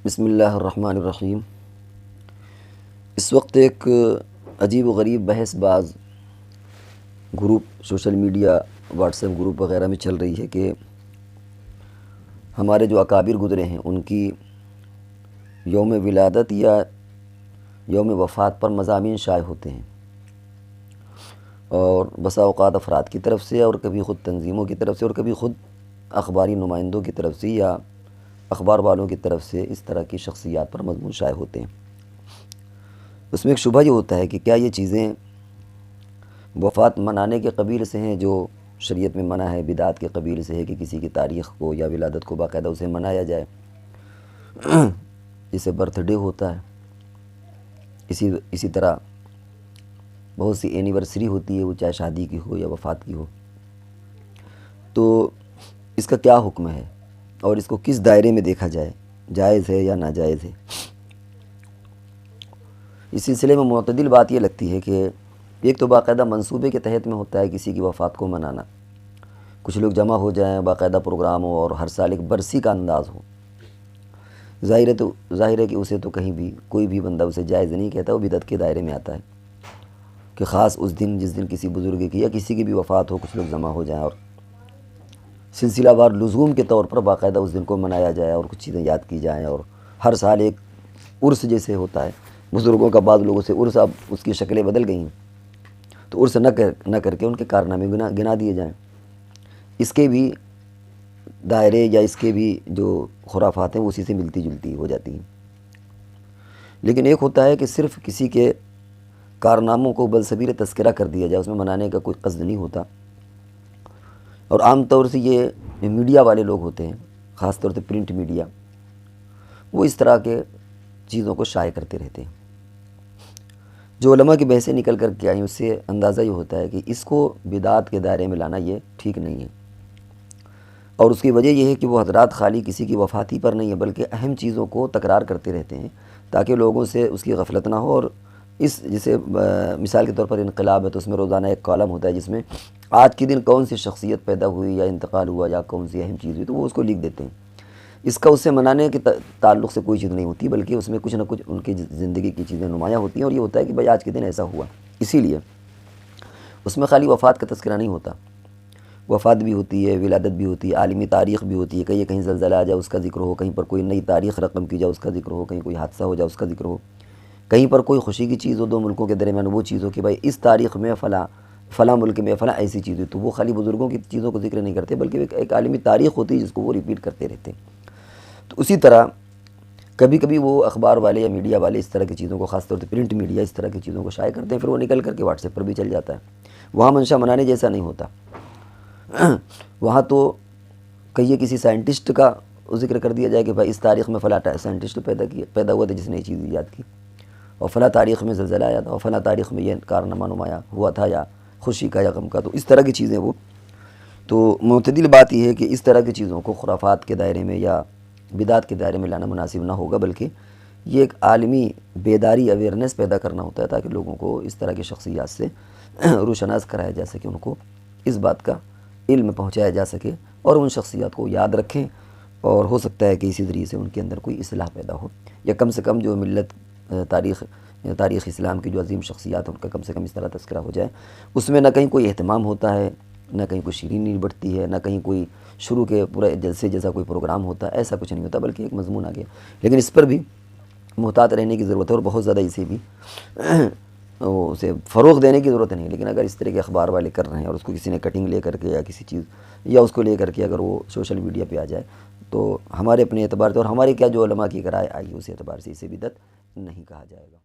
بسم اللہ الرحمن الرحیم۔ اس وقت ایک عجیب و غریب بحث باز group social media what's app group وغیرہ میں چل رہی ہے کہ ہمارے جو اکابر گزرے ہیں ان کی یوم ولادت یا یوم وفات پر مضامین شائع ہوتے ہیں، اور بسا اوقات افراد کی طرف سے اور کبھی خود تنظیموں کی طرف سے اور کبھی خود اخباری نمائندوں کی طرف سے یا اخبار والوں کی طرف سے اس طرح کی شخصیات پر مضمون شائع ہوتے ہیں۔ اس میں ایک شبہ یہ ہوتا ہے کہ کیا یہ چیزیں وفات منانے کے قبیل سے ہیں جو شریعت میں منع ہے، بدعت کے قبیل سے ہے کہ کسی کی تاریخ کو یا ولادت کو باقاعدہ اسے منایا جائے، جسے برتھ ڈے ہوتا ہے، اسی طرح بہت سی اینیورسری ہوتی ہے، وہ چاہے شادی کی ہو یا وفات کی ہو، تو اس کا کیا حکم ہے اور اس کو کس دائرے میں دیکھا جائے، جائز ہے یا ناجائز ہے۔ اس سلسلے میں معتدل بات یہ لگتی ہے کہ ایک تو باقاعدہ منصوبے کے تحت میں ہوتا ہے کسی کی وفات کو منانا، کچھ لوگ جمع ہو جائیں، باقاعدہ پروگرام ہو اور ہر سال ایک برسی کا انداز ہو۔ ظاہر ہے کہ اسے تو کہیں بھی کوئی بھی بندہ اسے جائز نہیں کہتا، وہ بدعت کے دائرے میں آتا ہے کہ خاص اس دن جس دن کسی بزرگ کی یا کسی کی بھی وفات ہو کچھ لوگ جمع ہو جائیں اور سلسلہ وار لزوم کے طور پر باقاعدہ اس دن کو منایا جائے اور کچھ چیزیں یاد کی جائیں، اور ہر سال ایک عرس جیسے ہوتا ہے بزرگوں کا، بعض لوگوں سے عرس اب اس کی شکلیں بدل گئی ہیں، تو عرس نہ کر کے ان کے کارنامے گنا دیے جائیں۔ اس کے بھی دائرے یا اس کے بھی جو خرافات ہیں وہ اسی سے ملتی جلتی ہو جاتی ہیں۔ لیکن ایک ہوتا ہے کہ صرف کسی کے کارناموں کو بلسبیل تذکرہ کر دیا جائے، اس میں منانے کا کوئی قصد نہیں ہوتا، اور عام طور سے یہ میڈیا والے لوگ ہوتے ہیں، خاص طور سے پرنٹ میڈیا، وہ اس طرح کے چیزوں کو شائع کرتے رہتے ہیں۔ جو علماء کی بحثیں نکل کر کے آئیں اس سے اندازہ یہ ہوتا ہے کہ اس کو بدعت کے دائرے میں لانا یہ ٹھیک نہیں ہے، اور اس کی وجہ یہ ہے کہ وہ حضرات خالی کسی کی وفاتی پر نہیں ہے بلکہ اہم چیزوں کو تکرار کرتے رہتے ہیں تاکہ لوگوں سے اس کی غفلت نہ ہو۔ اور اس جسے مثال کے طور پر انقلاب ہے تو اس میں روزانہ ایک کالم ہوتا ہے جس میں آج کے دن کون سی شخصیت پیدا ہوئی یا انتقال ہوا یا کون سی اہم چیز ہوئی، تو وہ اس کو لکھ دیتے ہیں۔ اس کا اس سے منانے کے تعلق سے کوئی چیز نہیں ہوتی بلکہ اس میں کچھ نہ کچھ ان کی زندگی کی چیزیں نمایاں ہوتی ہیں، اور یہ ہوتا ہے کہ بھائی آج کے دن ایسا ہوا۔ اسی لیے اس میں خالی وفات کا تذکرہ نہیں ہوتا، وفات بھی ہوتی ہے، ولادت بھی ہوتی ہے، عالمی تاریخ بھی ہوتی ہے، کہیں زلزلہ آ جائے اس کا ذکر ہو، کہیں پر کوئی نئی تاریخ رقم کی جائے اس کا ذکر ہو، کہیں کوئی حادثہ ہو جائے اس کا ذکر ہو، کہیں پر کوئی خوشی کی چیز ہو دو ملکوں کے درمیان وہ چیز ہو کہ بھائی اس تاریخ میں فلاں ملک میں فلاں ایسی چیز ہوئی، تو وہ خالی بزرگوں کی چیزوں کو ذکر نہیں کرتے بلکہ ایک عالمی تاریخ ہوتی ہے جس کو وہ ریپیٹ کرتے رہتے ہیں۔ تو اسی طرح کبھی کبھی وہ اخبار والے یا میڈیا والے اس طرح کی چیزوں کو، خاص طور سے پرنٹ میڈیا، اس طرح کی چیزوں کو شائع کرتے ہیں، پھر وہ نکل کر کے واٹس ایپ پر بھی چل جاتا ہے۔ وہاں منشا منانے جیسا نہیں ہوتا، وہاں تو کہیے کسی سائنٹسٹ کا ذکر کر دیا جائے کہ بھائی اس تاریخ میں فلاں سائنٹسٹ پیدا ہوا تھا جس نے یہ چیز ایجاد کی، اور فلاں تاریخ میں زلزلہ آیا تھا، اور فلاں تاریخ میں یہ کارنامہ نمایاں ہوا تھا یا خوشی کا یا غم کا، تو اس طرح کی چیزیں وہ تو معتدل بات یہ ہے کہ اس طرح کی چیزوں کو خرافات کے دائرے میں یا بدعت کے دائرے میں لانا مناسب نہ ہوگا، بلکہ یہ ایک عالمی بیداری اویئرنیس پیدا کرنا ہوتا ہے تاکہ لوگوں کو اس طرح کی شخصیات سے روشناس کرایا جا سکے، ان کو اس بات کا علم پہنچایا جا سکے اور ان شخصیات کو یاد رکھیں، اور ہو سکتا ہے کہ اسی ذریعے سے ان کے اندر کوئی اصلاح پیدا ہو، یا کم سے کم جو ملت تاریخ اسلام کی جو عظیم شخصیات ہیں ان کا کم سے کم اس طرح تذکرہ ہو جائے۔ اس میں نہ کہیں کوئی اہتمام ہوتا ہے، نہ کہیں کوئی شیرینی بڑھتی ہے، نہ کہیں کوئی شروع کے پورے جلسے جیسا کوئی پروگرام ہوتا ہے، ایسا کچھ نہیں ہوتا بلکہ ایک مضمون آ گیا۔ لیکن اس پر بھی محتاط رہنے کی ضرورت ہے، اور بہت زیادہ اسے بھی اسے فروغ دینے کی ضرورت نہیں، لیکن اگر اس طرح کے اخبار والے کر رہے ہیں اور اس کو کسی نے کٹنگ لے کر کے یا کسی چیز یا اس کو لے کر کے اگر وہ سوشل میڈیا پہ آ جائے تو ہمارے اپنے اعتبار سے اور ہمارے کیا جو علماء کی رائے آئی اس اعتبار سے اسے بدعت نہیں کہا جائے گا۔